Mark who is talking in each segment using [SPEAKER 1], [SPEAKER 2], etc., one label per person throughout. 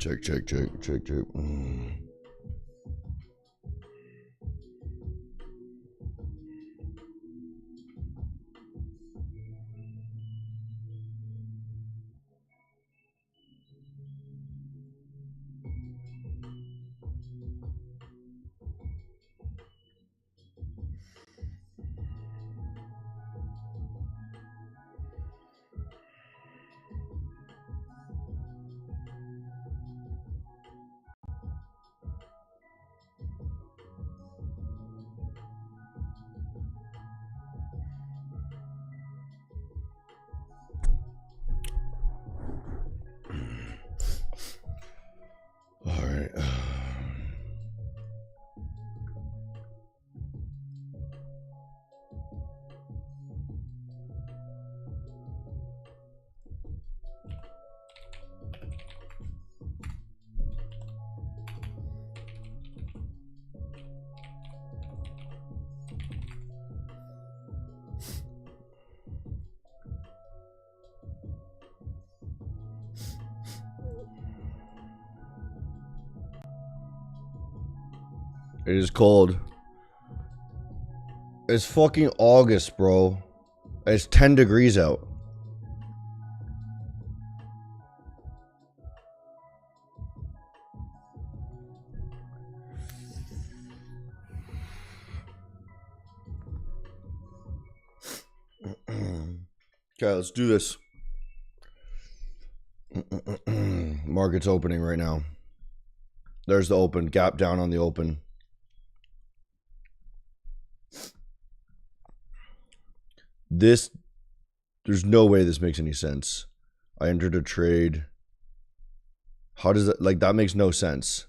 [SPEAKER 1] Check, check, check, check, check. All right. It is cold. It's fucking August, bro. It's 10 degrees out. Okay, let's do this. Market's opening right now. There's the open. Gap down on the open. There's no way this makes any sense. I entered a trade. How does that, like, that makes no sense.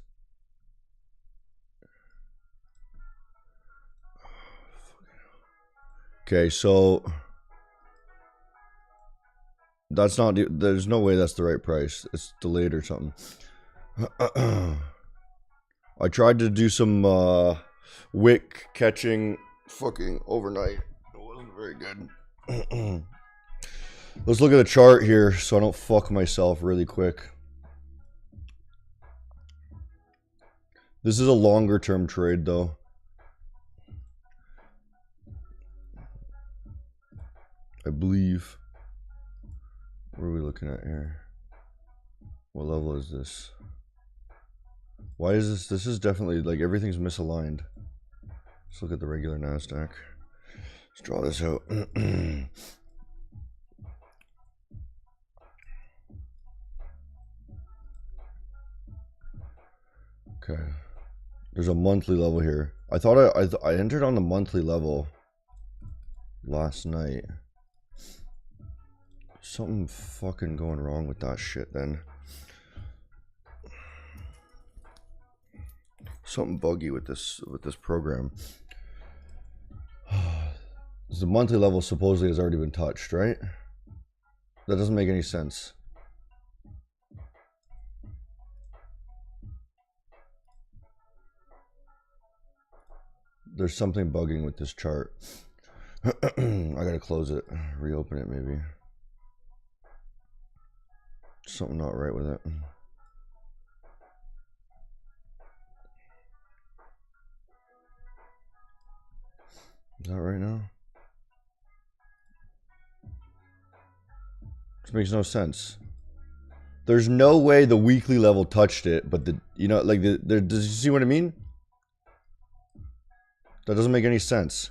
[SPEAKER 1] Okay, so that's not, there's no way that's the right price. It's delayed or something. I tried to do some wick catching fucking overnight. It wasn't very good. Let's look at the chart here so I don't fuck myself really quick. This is a longer term trade though. I believe. What are we looking at here? What level is this? Why is this? This is definitely, like, everything's misaligned. Let's look at the regular NASDAQ. Let's draw this out. Okay. There's a monthly level here. I thought I entered on the monthly level last night. Something fucking going wrong with that shit then. Something buggy with this program. The monthly level supposedly has already been touched, right? That doesn't make any sense. There's something bugging with this chart. I gotta close it, reopen it maybe. Something not right with it. Is that right now? This makes no sense. There's no way the weekly level touched it, but the, you know, like does you see what I mean? That doesn't make any sense.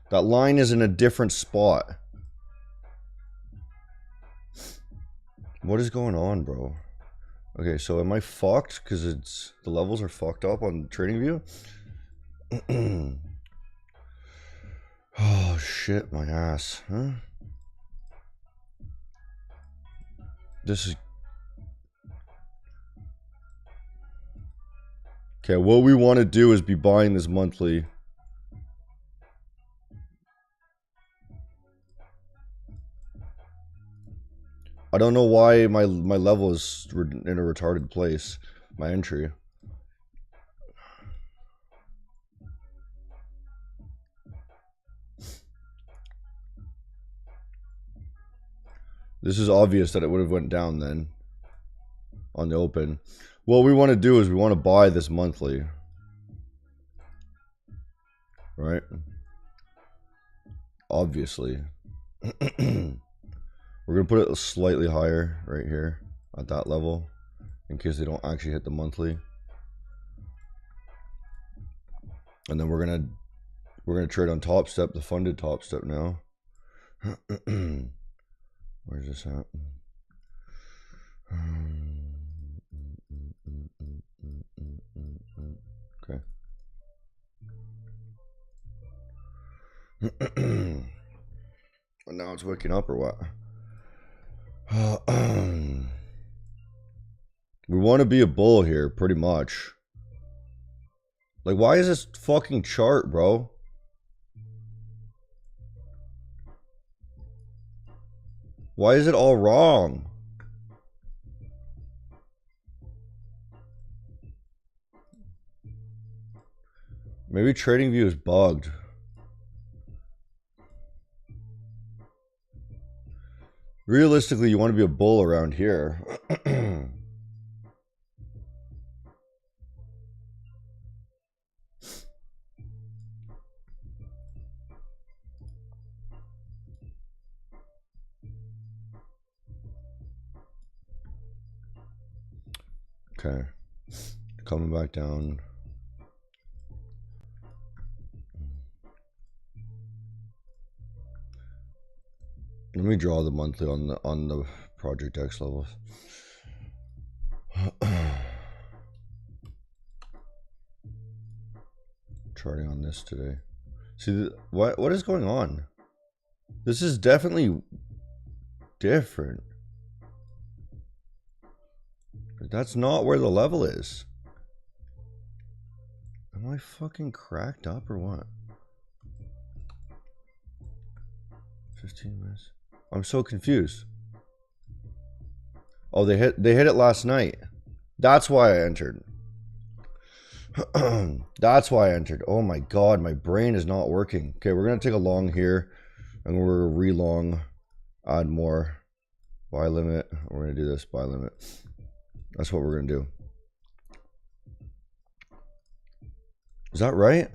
[SPEAKER 1] That line is in a different spot. What is going on, bro? Okay, so am I fucked? Because it's, the levels are fucked up on TradingView? Oh, shit, my ass. Huh? This is... Okay, what we want to do is be buying this monthly. I don't know why my level is in a retarded place. My entry. This is obvious that it would have went down then. on the open. What we want to do is we want to buy this monthly. Right? Obviously. We're going to put it slightly higher right here at that level in case they don't actually hit the monthly. And then we're going to trade on Top Step, the funded Top Step now. Where's this at? Okay. And now it's waking up or what? We want to be a bull here, pretty much. Like, why is this fucking chart, bro? Why is it all wrong? Maybe TradingView is bugged. Realistically, you want to be a bull around here. Okay. Coming back down. Let me draw the monthly on the Project X levels. Charting on this today. See, what is going on? This is definitely different. That's not where the level is. Am I fucking cracked up or what? 15 minutes. I'm so confused. Oh, they hit it last night. That's why I entered. That's why I entered. Oh my god, my brain is not working. Okay, we're gonna take a long here, and we're gonna re-long, add more, buy limit. We're gonna do this buy limit. That's what we're gonna do. Is that right?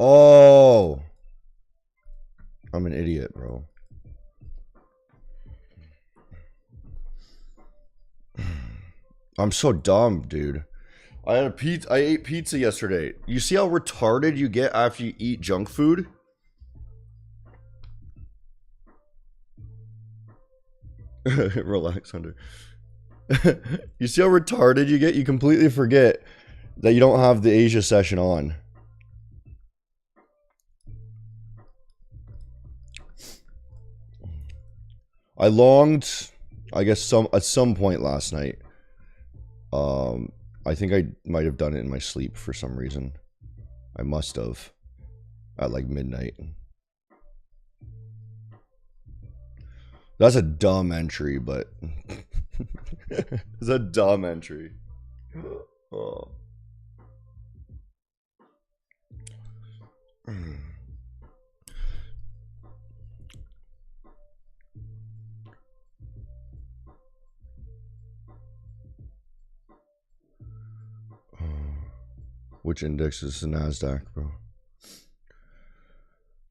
[SPEAKER 1] Oh, I'm an idiot, bro. I'm so dumb, dude. I ate pizza yesterday. You see how retarded you get after you eat junk food? Relax, Hunter. You see how retarded you get? You completely forget that you don't have the Asia session on. I longed, I guess, at some point last night. I think I might have done it in my sleep for some reason. I must have. At like midnight. That's a dumb entry, but... it's a dumb entry. Oh. Which index is the NASDAQ, bro?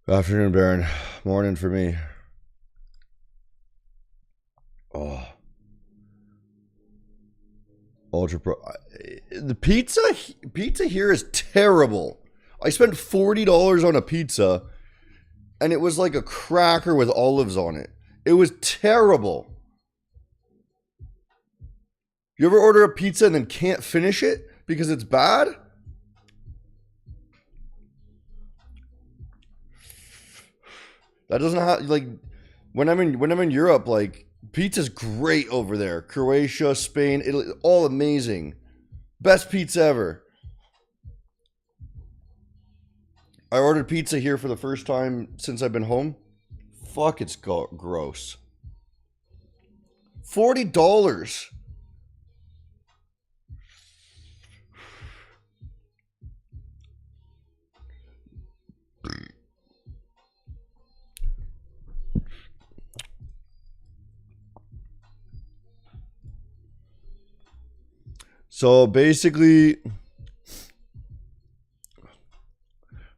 [SPEAKER 1] Good afternoon, Baron. Morning for me. Oh. Ultra Pro. The pizza here is terrible. I spent $40 on a pizza, and it was like a cracker with olives on it. It was terrible. You ever order a pizza and then can't finish it because it's bad? That doesn't have, like, when I'm in Europe, like, pizza's great over there. Croatia, Spain, Italy, all amazing. Best pizza ever. I ordered pizza here for the first time since I've been home. Fuck, it's gross. $40. So basically,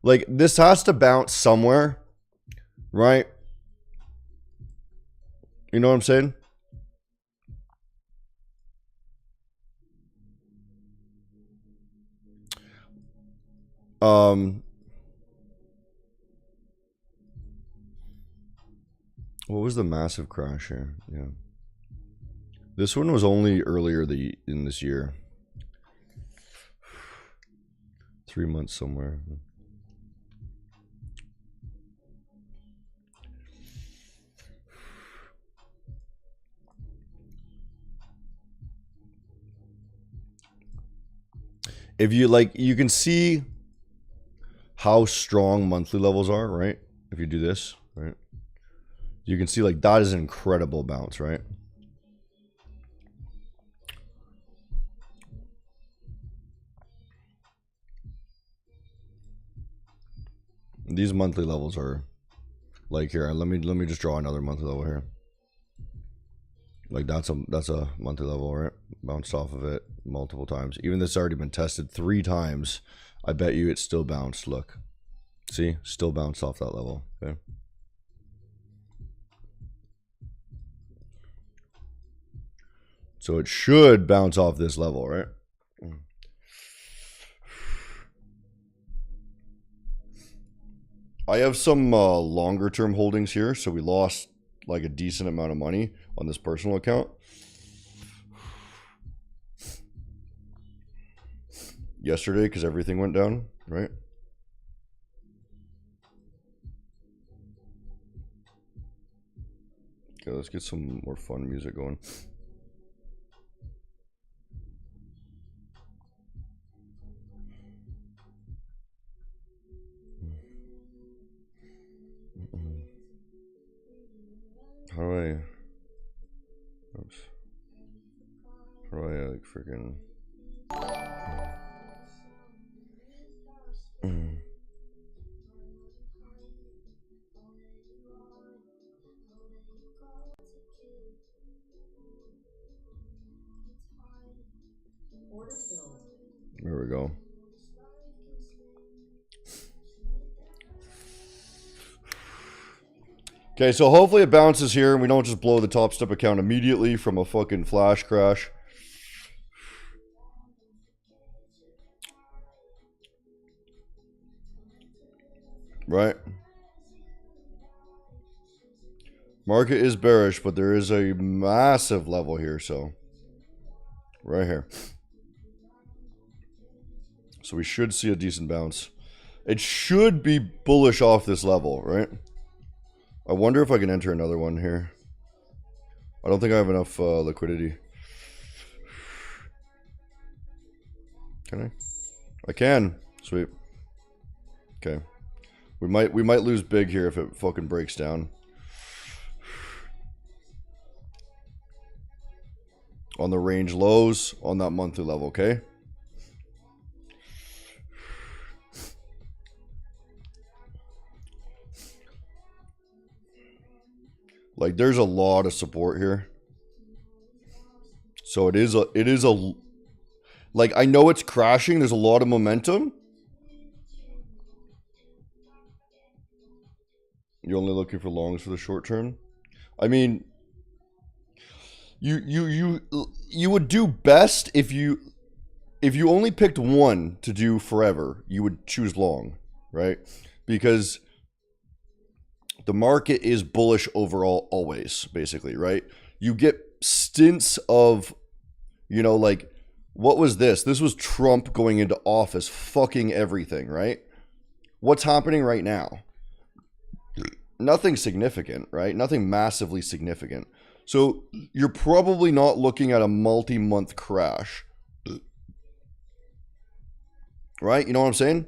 [SPEAKER 1] like, this has to bounce somewhere, right? You know what I'm saying? What was the massive crash here? Yeah. This one was only earlier in this year. 3 months somewhere. If you like, you can see how strong monthly levels are, right? If you do this, right? You can see like that is an incredible bounce, right? These monthly levels are like here. Let me just draw another monthly level here. Like that's a monthly level, right? Bounced off of it multiple times. Even this has already been tested 3 times. I bet you it still bounced. Look, see, still bounced off that level. Okay. So it should bounce off this level, right? I have some longer term holdings here, so we lost like a decent amount of money on this personal account. Yesterday, because everything went down, right? Okay, let's get some more fun music going. How do I... Oops. How do I, like, freaking... There we go. Okay, so hopefully it bounces here and we don't just blow the Top Step account immediately from a fucking flash crash. Right? Market is bearish, but there is a massive level here, so. Right here. So we should see a decent bounce. It should be bullish off this level, right? I wonder if I can enter another one here. I don't think I have enough liquidity. Can I? I can. Sweet. Okay. We might lose big here if it fucking breaks down. On the range lows on that monthly level, okay? Like there's a lot of support here. So it is a like I know it's crashing, there's a lot of momentum. You're only looking for longs for the short term? I mean, you would do best if you only picked one to do forever, you would choose long, right? Because the market is bullish overall always, basically, right? You get stints of, you know, like, what was this? This was Trump going into office, fucking everything, right? What's happening right now? Nothing significant, right? Nothing massively significant. So you're probably not looking at a multi-month crash, right? You know what I'm saying?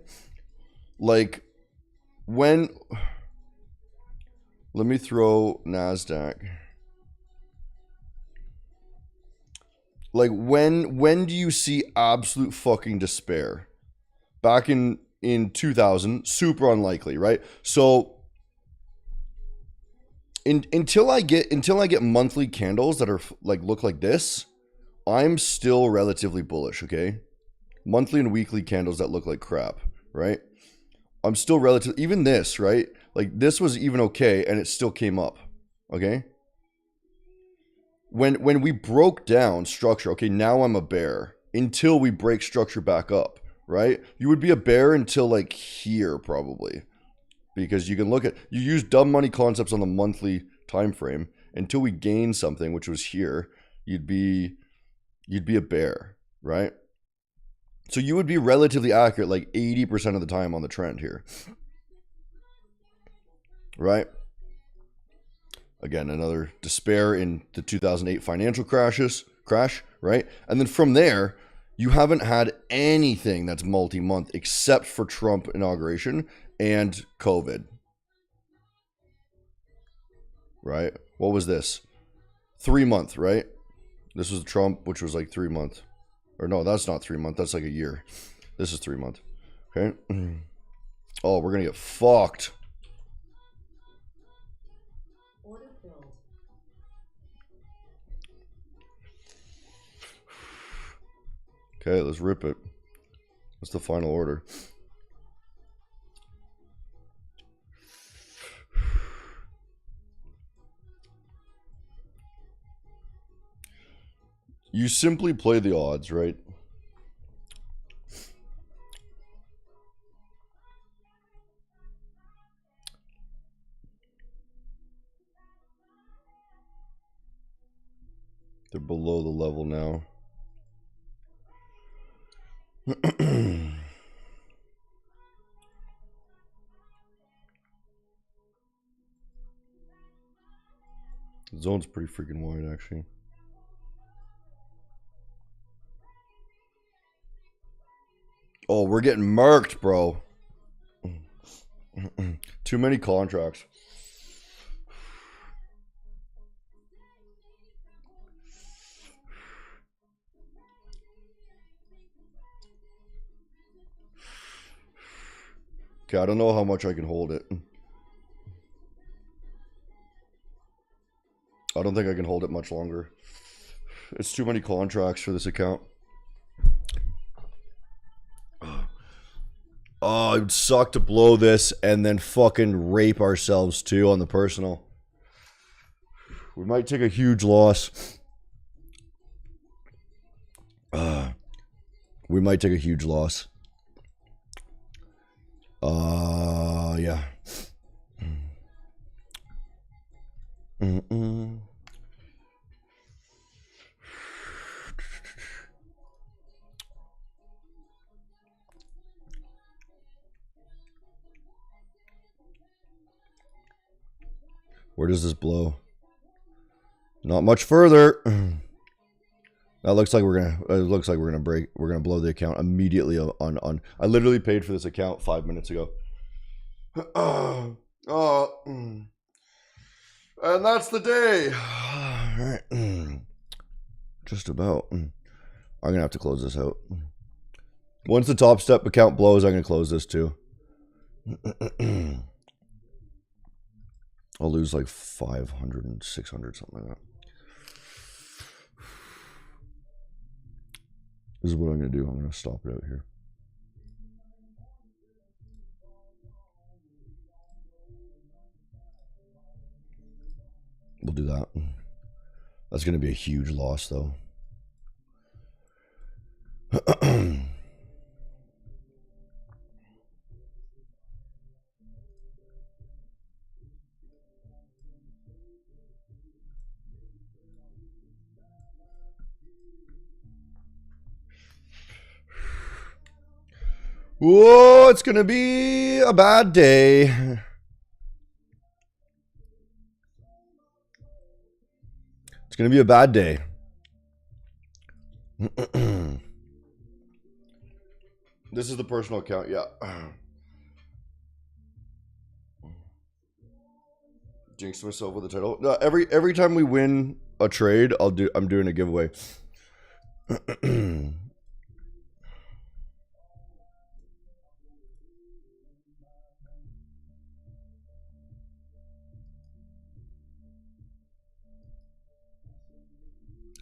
[SPEAKER 1] Like, when... Let me throw NASDAQ. Like, when do you see absolute fucking despair? Back in 2000, super unlikely, right? So until I get monthly candles that are like look like this, I'm still relatively bullish, okay? Monthly and weekly candles that look like crap, right? I'm still relatively, even this, right? Like this was even okay and it still came up, okay? When we broke down structure, okay, now I'm a bear until we break structure back up, right? You would be a bear until like here probably. Because you can look at, you use dumb money concepts on the monthly time frame until we gain something, which was here, you'd be a bear, right? So you would be relatively accurate like 80% of the time on the trend here. Right? Again, another despair in the 2008 financial crash, right? And then from there, you haven't had anything that's multi-month except for Trump inauguration and COVID. Right? What was this? 3 month, right? This was Trump, which was like 3 month. Or no, that's not 3 month. That's like a year. This is 3 month. Okay. Oh, we're gonna get fucked. Okay, let's rip it. What's the final order? You simply play the odds, right? They're below the level now. The zone's pretty freaking wide, actually. Oh, we're getting murked, bro. Too many contracts. Okay, I don't know how much I can hold it. I don't think I can hold it much longer. It's too many contracts for this account. Oh, it would suck to blow this and then fucking rape ourselves too on the personal. We might take a huge loss. We might take a huge loss. Yeah. Where does this blow? Not much further. That looks like we're gonna. It looks like we're gonna break. We're gonna blow the account immediately on. I literally paid for this account 5 minutes ago. And that's the day. All right. Just about. I'm gonna have to close this out. Once the Top Step account blows, I'm gonna close this too. I'll lose like 500 and 600, something like that. This is what I'm going to do. I'm going to stop it out here. We'll do that. That's going to be a huge loss, though. Whoa, it's going to be a bad day. It's going to be a bad day. This is the personal account, yeah. Jinxed myself with the title. No, every time we win a trade, I'm doing a giveaway.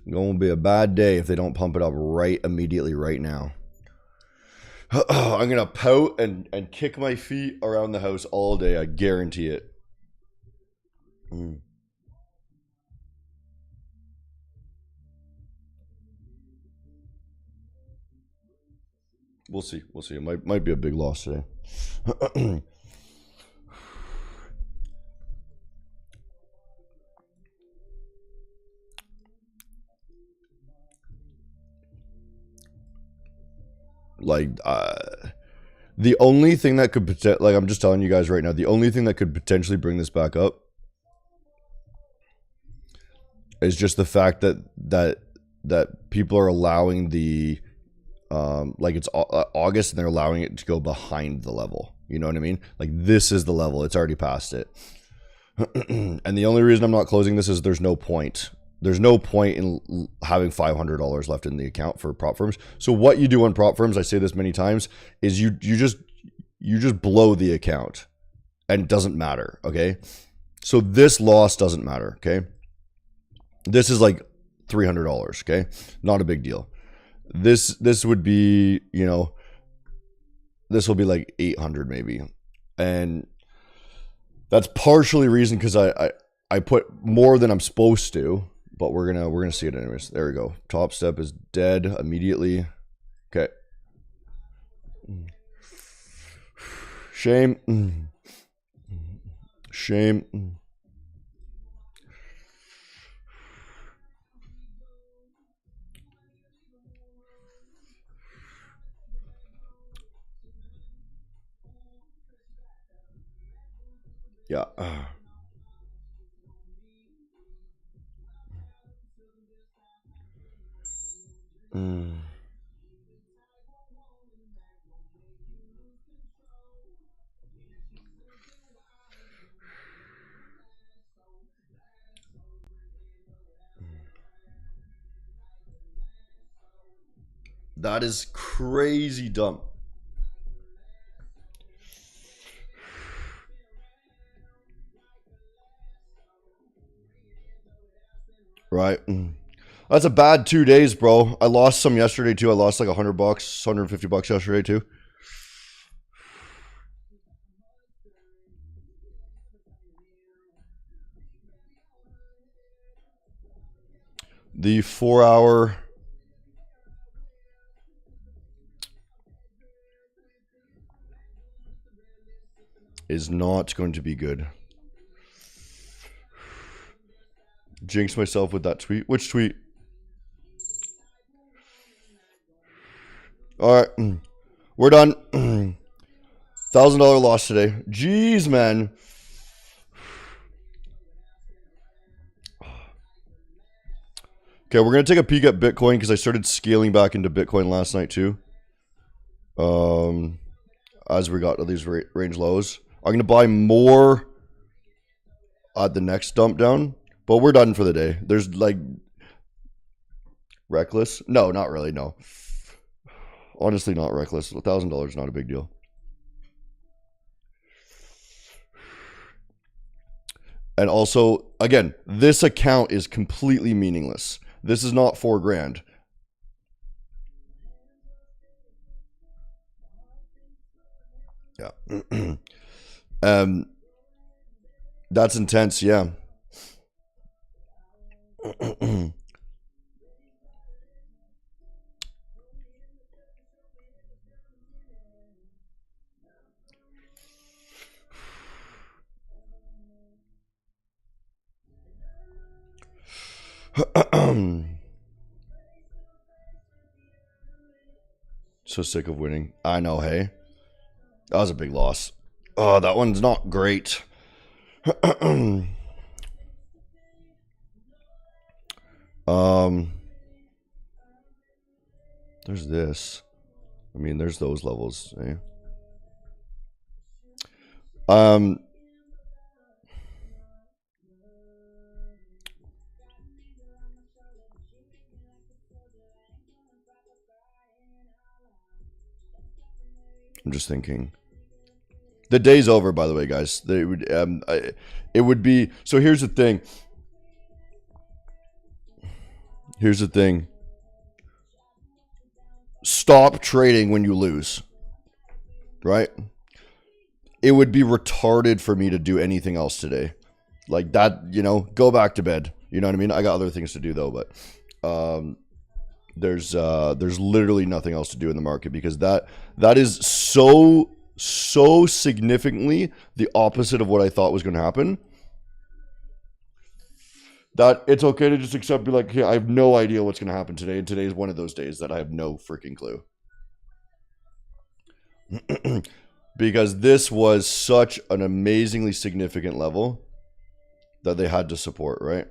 [SPEAKER 1] Going to be a bad day if they don't pump it up right immediately right now. I'm going to pout and kick my feet around the house all day. I guarantee it. We'll see. We'll see. It might be a big loss today. Like, the only thing that could, like, I'm just telling you guys right now, the only thing that could potentially bring this back up is just the fact that people are allowing the, like, it's August and they're allowing it to go behind the level. You know what I mean? Like, this is the level. It's already past it. And the only reason I'm not closing this is there's no point. There's no point in having $500 left in the account for prop firms. So what you do on prop firms, I say this many times, is you just blow the account and it doesn't matter, okay? So this loss doesn't matter, okay? This is like $300, okay? Not a big deal. This would be, you know, this will be like 800 maybe. And that's partially reason because I put more than I'm supposed to. But we're gonna see it anyways. There we go. Top step is dead immediately. Okay. Shame. Shame. Yeah. That is crazy dumb. Right. That's a bad 2 days, bro. I lost some yesterday too. I lost like $100, $150 yesterday too. The 4 hour is not going to be good. Jinx myself with that tweet. Which tweet? All right, we're done. $1,000 loss today. Jeez, man. Okay, we're gonna take a peek at Bitcoin because I started scaling back into Bitcoin last night too. As we got to these range lows, I'm gonna buy more at the next dump down. But we're done for the day. There's like reckless. No, not really. No, honestly, not reckless. $1,000 is not a big deal. And also, again, this account is completely meaningless. This is not $4 grand. Yeah. That's intense. Yeah. So sick of winning. I know, hey. That was a big loss. Oh, that one's not great. There's this. I mean, there's those levels, eh? I'm just thinking. The day's over, by the way, guys. They would, it would be. So here's the thing. Here's the thing. Stop trading when you lose. Right? It would be retarded for me to do anything else today. Like that, you know, go back to bed. You know what I mean? I got other things to do though, but there's literally nothing else to do in the market because that is so significantly the opposite of what I thought was going to happen. That it's okay to just accept, be like, hey, I have no idea what's going to happen today. And today is one of those days that I have no freaking clue. Because this was such an amazingly significant level that they had to support, right?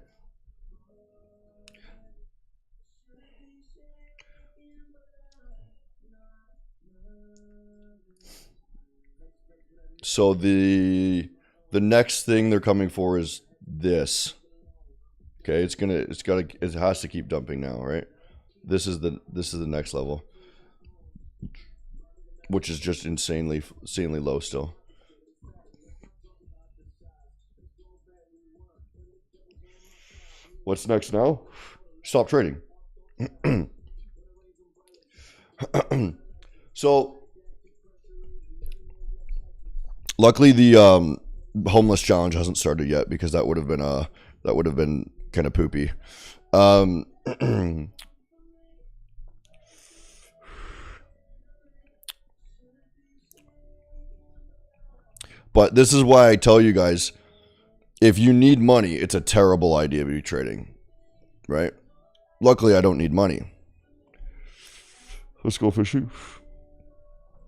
[SPEAKER 1] So the next thing they're coming for is this. Okay, it has to keep dumping now, right? This is the next level, which is just insanely low still. What's next now? Stop trading. So luckily the homeless challenge hasn't started yet because that would have been kind of poopy. But this is why I tell you guys, if you need money, it's a terrible idea to be trading, right? Luckily, I don't need money. Let's go fishing.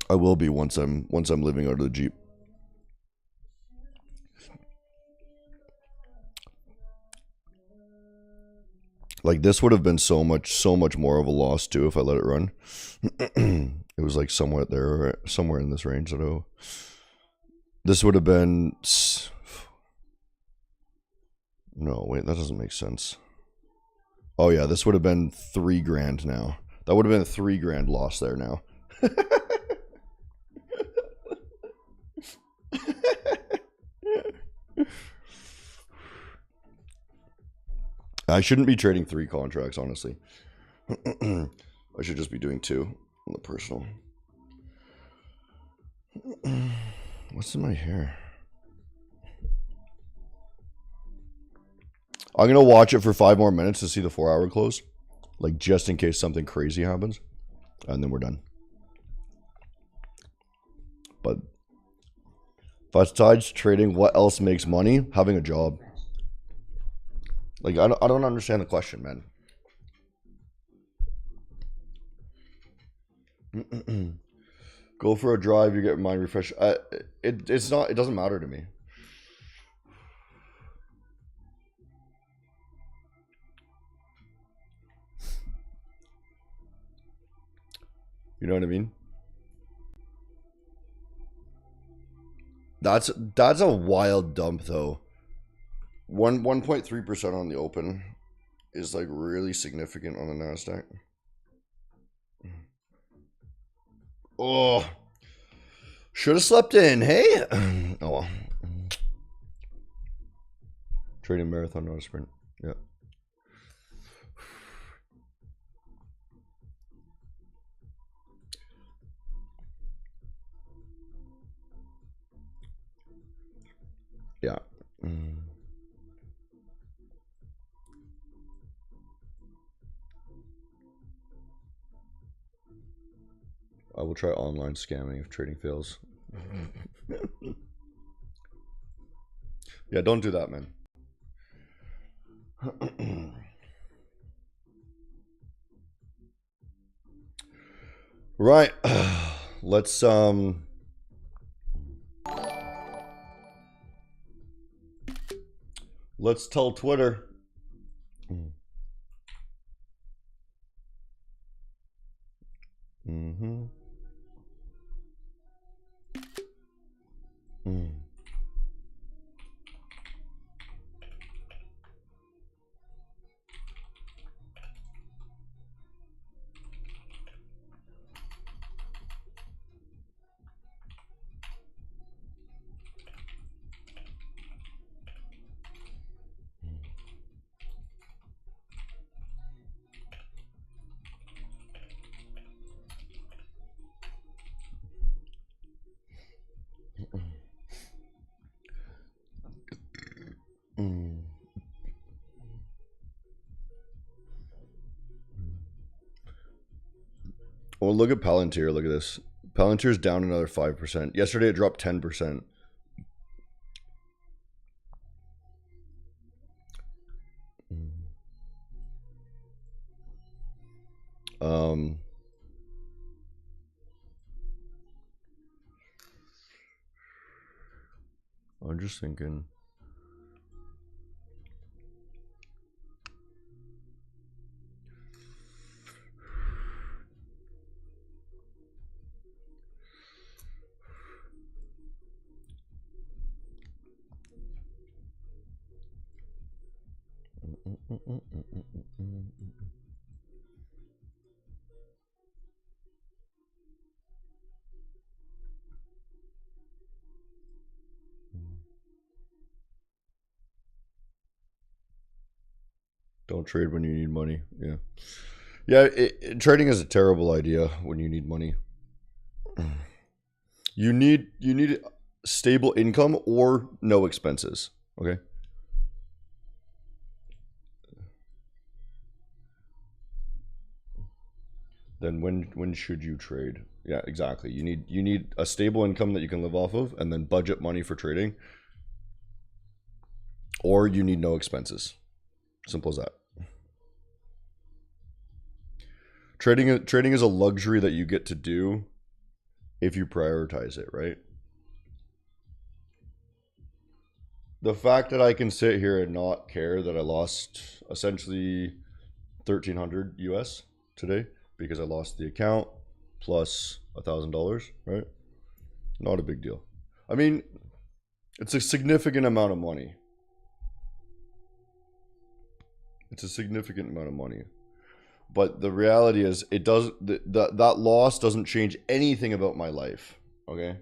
[SPEAKER 1] I will be once I'm living out of the Jeep. Like this would have been so much more of a loss too if I let it run. It was like somewhere in this range. This would have been. No, wait, that doesn't make sense. Oh yeah, this would have been $3,000 now. That would have been a $3,000 loss there now. I shouldn't be trading 3 contracts, honestly. I should just be doing 2 on the personal. What's in my hair? I'm going to watch it for 5 more minutes to see the 4-hour close. Like, just in case something crazy happens. And then we're done. But besides trading, what else makes money? Having a job. Like, I don't understand the question, man. Go for a drive, you get your mind refreshed. It doesn't matter to me. You know what I mean? That's a wild dump though. 1.3% on the open is like really significant on the NASDAQ. Oh, should have slept in. Hey, oh well. Trading marathon, not a sprint. Yeah. Yeah. I will try online scamming if trading fails. Yeah, don't do that, man. Right. Let's tell Twitter. Mm-hmm. Well, look at Palantir. Look at this. Palantir's down another 5%. Yesterday it dropped 10%. I'm just thinking. Don't trade when you need money. Yeah. Yeah, trading is a terrible idea when you need money. You need stable income or no expenses. Okay. Then when should you trade? Yeah, exactly. You need a stable income that you can live off of, and then budget money for trading. Or you need no expenses. Simple as that. Trading is a luxury that you get to do if you prioritize it, right? The fact that I can sit here and not care that I lost essentially 1,300 US today because I lost the account plus $1,000, right? Not a big deal. I mean, it's a significant amount of money. It's a significant amount of money. But the reality is, it does that loss doesn't change anything about my life. Okay.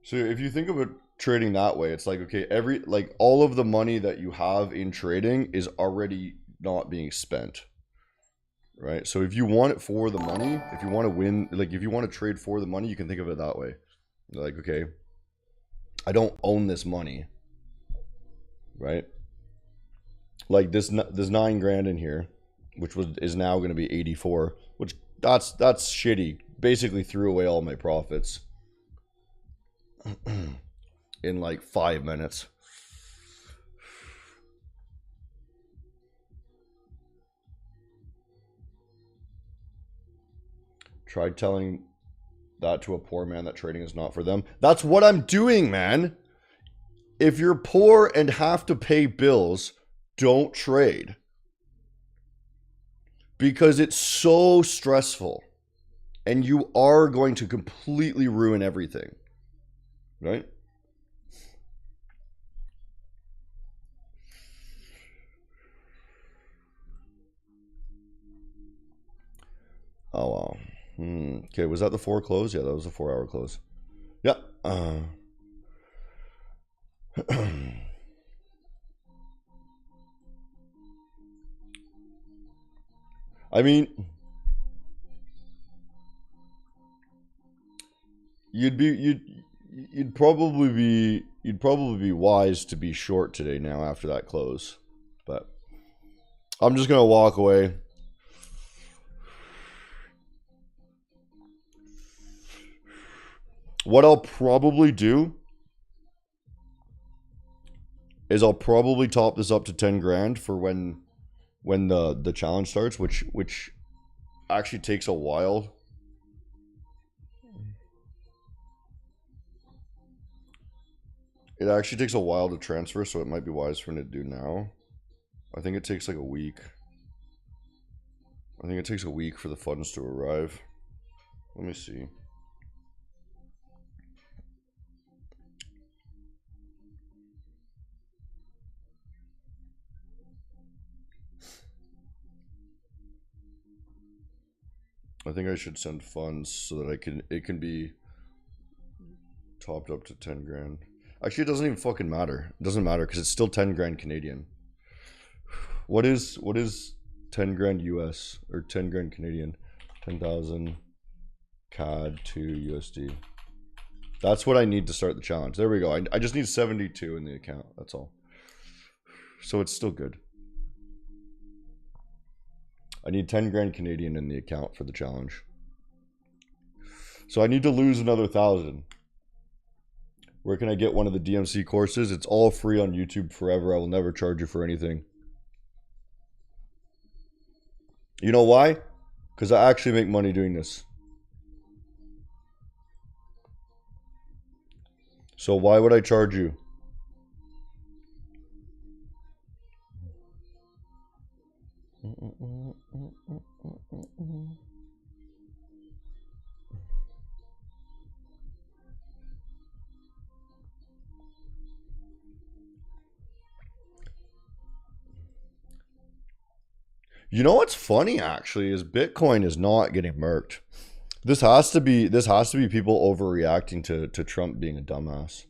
[SPEAKER 1] So if you think about trading that way, it's like, okay, all of the money that you have in trading is already not being spent. Right? So if you want it for the money, if you want to win, like if you want to trade for the money, you can think of it that way. You're like, okay, I don't own this money. Right? Like this 9 grand in here, which is now going to be 84, which that's shitty. Basically threw away all my profits in like 5 minutes. Tried telling that to a poor man that trading is not for them. That's what I'm doing, man. If you're poor and have to pay bills, don't trade. Because it's so stressful. And you are going to completely ruin everything. Right? Oh, wow. Okay, was that the 4 close? Yeah, that was a 4-hour close. Yeah. I mean, you'd probably be wise to be short today now after that close. But I'm just going to walk away. What I'll probably do is I'll probably top this up to 10 grand for when the challenge starts, which actually takes a while. It actually takes a while to transfer, so it might be wise for me to do now. I think it takes like a week. I think it takes a week for the funds to arrive. Let me see. I think I should send funds so that it can be topped up to 10 grand. Actually, it doesn't even fucking matter. It doesn't matter because it's still 10 grand Canadian. What is 10 grand US or 10 grand Canadian? 10,000 CAD to USD. That's what I need to start the challenge. There we go. I just need 72 in the account. That's all. So it's still good. I need 10 grand Canadian in the account for the challenge. So I need to lose another 1,000. Where can I get one of the DMC courses? It's all free on YouTube forever. I will never charge you for anything. You know why? Because I actually make money doing this. So why would I charge you? You know what's funny actually is Bitcoin is not getting murked. This has to be people overreacting to Trump being a dumbass.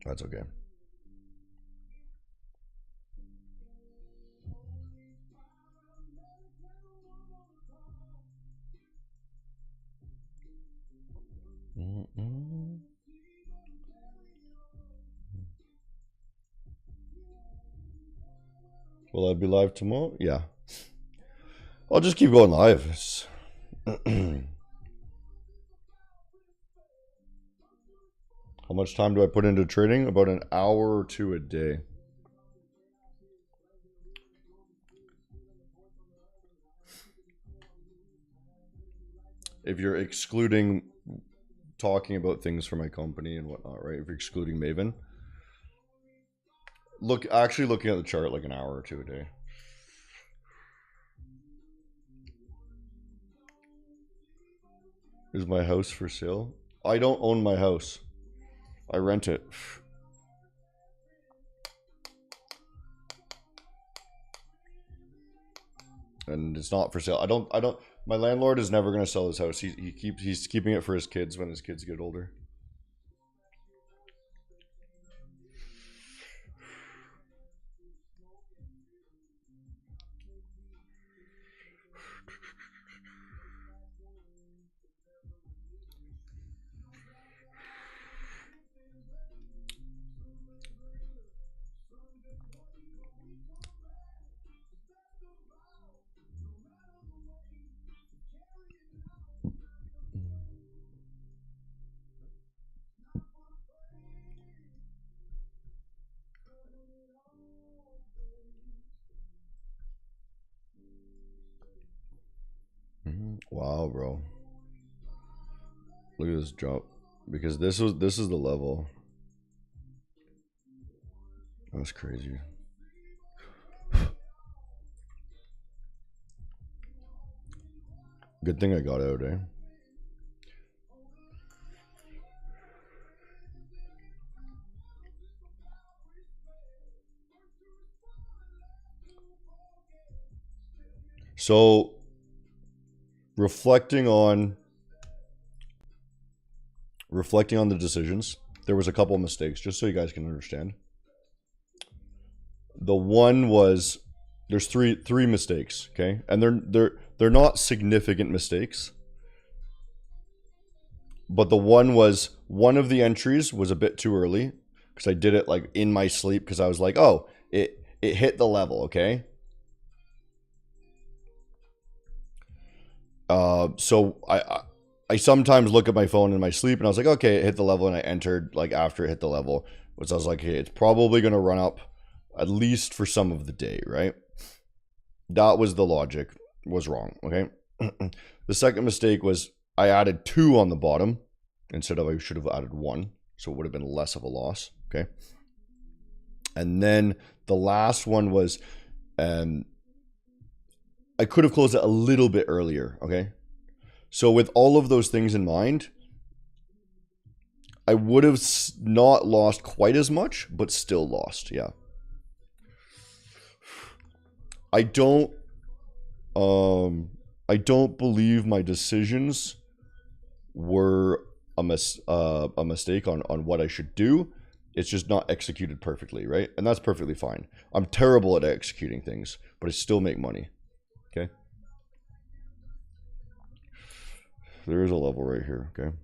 [SPEAKER 1] That's okay. Will I be live tomorrow? Yeah. I'll just keep going live. How much time do I put into trading? About an hour or two a day. If you're excluding talking about things for my company and whatnot, right? If you're excluding Maven. Actually looking at the chart, like an hour or two a day. Is my house for sale? I don't own my house. I rent it. And it's not for sale. I don't my landlord is never gonna sell his house. He's keeping it for his kids when his kids get older. Wow, bro. Look at this jump. Because this is the level. That's crazy. Good thing I got out, eh? So, reflecting on the decisions, there was a couple of mistakes, just so you guys can understand. The one was there's three mistakes, okay? And they're not significant mistakes. But the one of the entries was a bit too early because I did it like in my sleep because I was like, "Oh, it hit the level, okay?" So I sometimes look at my phone in my sleep and I was like, okay, it hit the level, and I entered like after it hit the level, which I was like, hey, it's probably gonna run up at least for some of the day, right? That was the logic, was wrong, okay? The second mistake was I added 2 on the bottom instead of I should have added 1, so it would have been less of a loss, okay? And then the last one was I could have closed it a little bit earlier, okay? So with all of those things in mind, I would have not lost quite as much, but still lost, yeah. I don't believe my decisions were a mistake on what I should do. It's just not executed perfectly, right? And that's perfectly fine. I'm terrible at executing things, but I still make money. Okay? There is a level right here, okay?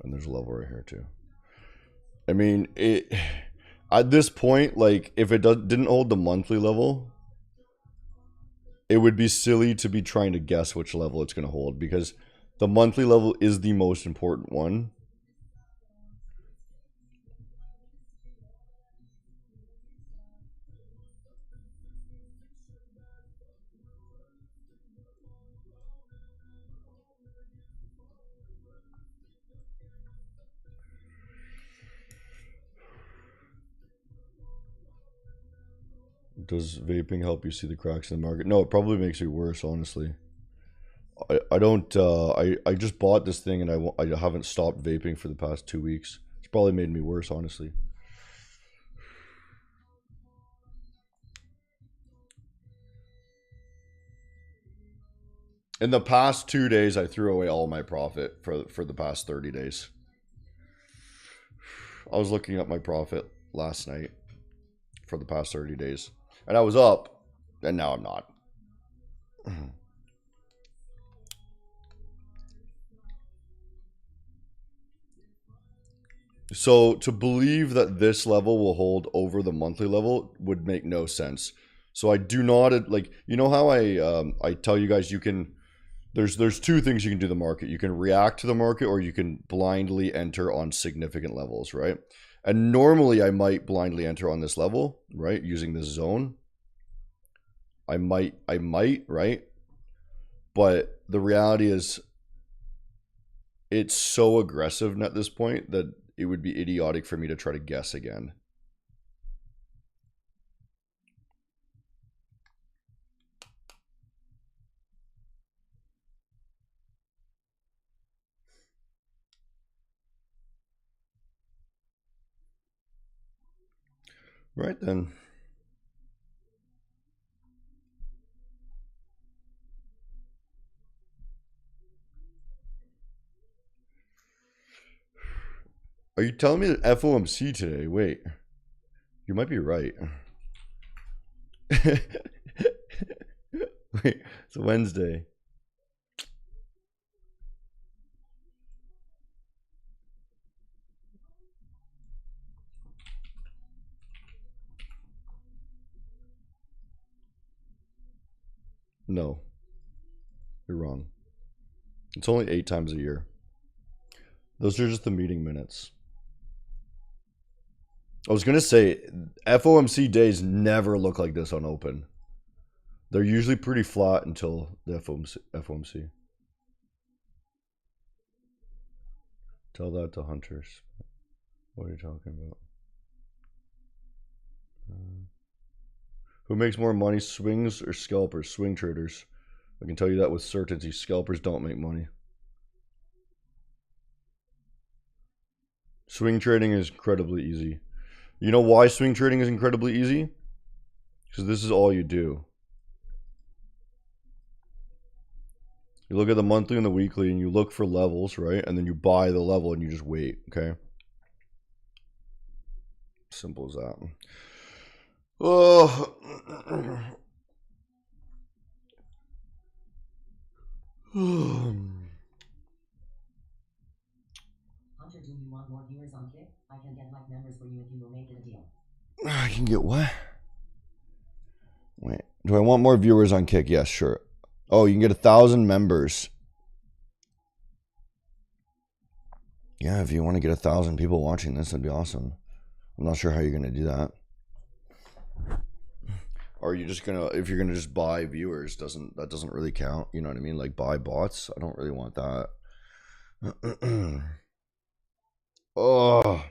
[SPEAKER 1] And there's a level right here too. I mean, at this point, like, if it didn't hold the monthly level, it would be silly to be trying to guess which level it's going to hold, because the monthly level is the most important one. Does vaping help you see the cracks in the market? No, it probably makes you worse, honestly. I don't, I just bought this thing and I haven't stopped vaping for the past 2 weeks. It's probably made me worse, honestly. In the past 2 days, I threw away all my profit for the past 30 days. I was looking at my profit last night for the past 30 days. And I was up, and now I'm not. So to believe that this level will hold over the monthly level would make no sense. So I do not, like, you know how I tell you guys you can, there's two things you can do the market. You can react to the market, or you can blindly enter on significant levels, right? And normally I might blindly enter on this level, right? Using this zone. I might, right? But the reality is it's so aggressive at this point that it would be idiotic for me to try to guess again. Right then. Are you telling me that FOMC today? Wait. You might be right. Wait, it's a Wednesday. No. You're wrong. It's only 8 times a year. Those are just the meeting minutes. I was going to say, FOMC days never look like this on open. They're usually pretty flat until the FOMC. Tell that to hunters. What are you talking about? Who makes more money, swings or scalpers? Swing traders. I can tell you that with certainty. Scalpers don't make money. Swing trading is incredibly easy. You know why swing trading is incredibly easy? Because this is all you do. You look at the monthly and the weekly and you look for levels, right? And then you buy the level and you just wait, okay? Simple as that. Oh.
[SPEAKER 2] Hunter, do you want more viewers on Kick? I can get like members for you if you will make it a deal.
[SPEAKER 1] I can get what? Wait, do I want more viewers on Kick? Yes, sure. Oh, you can get 1,000 members. Yeah, if you want to get 1,000 people watching this, that'd be awesome. I'm not sure how you're gonna do that. Or are you just gonna, if you're gonna just buy viewers, that doesn't really count? You know what I mean? Like buy bots. I don't really want that. Oh,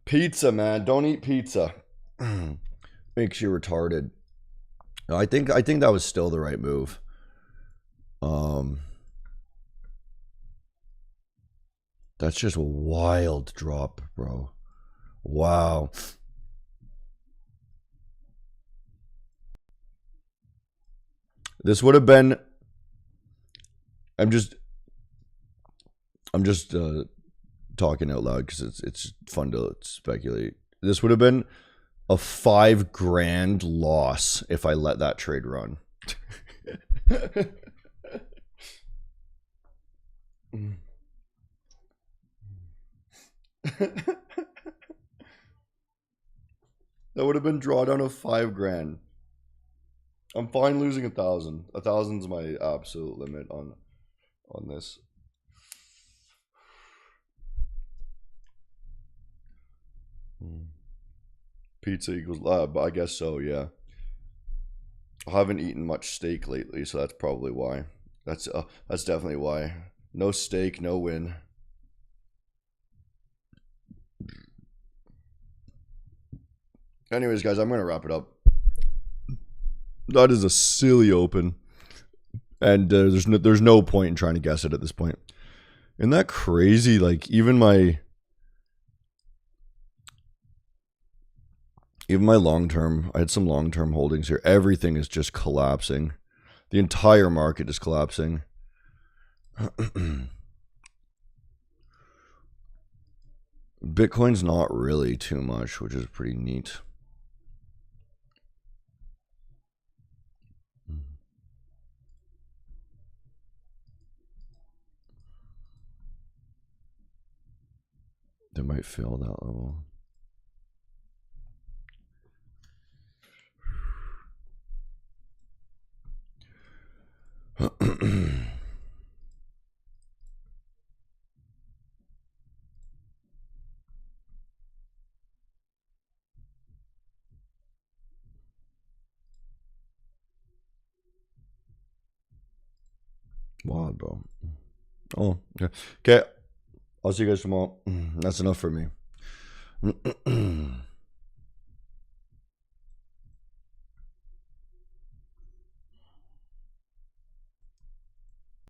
[SPEAKER 1] pizza, man! Don't eat pizza. Makes you retarded. No, I think that was still the right move. That's just a wild drop, bro. Wow. This would have been. I'm just talking out loud because it's fun to speculate. This would have been a $5,000 loss if I let that trade run. That would have been drawdown of 5 grand. I'm fine losing 1,000. 1,000's my absolute limit on this. Pizza equals lab. I guess so. Yeah. I haven't eaten much steak lately, so that's probably why. That's definitely why. No steak, no win. Anyways, guys, I'm gonna wrap it up. That is a silly open, and there's no point in trying to guess it at this point. Isn't that crazy? Like even my long term, I had some long term holdings here. Everything is just collapsing. The entire market is collapsing. Bitcoin's not really too much, which is pretty neat. They might fail that level. Wow, bro. Oh, okay. Okay. I'll see you guys tomorrow. That's enough for me.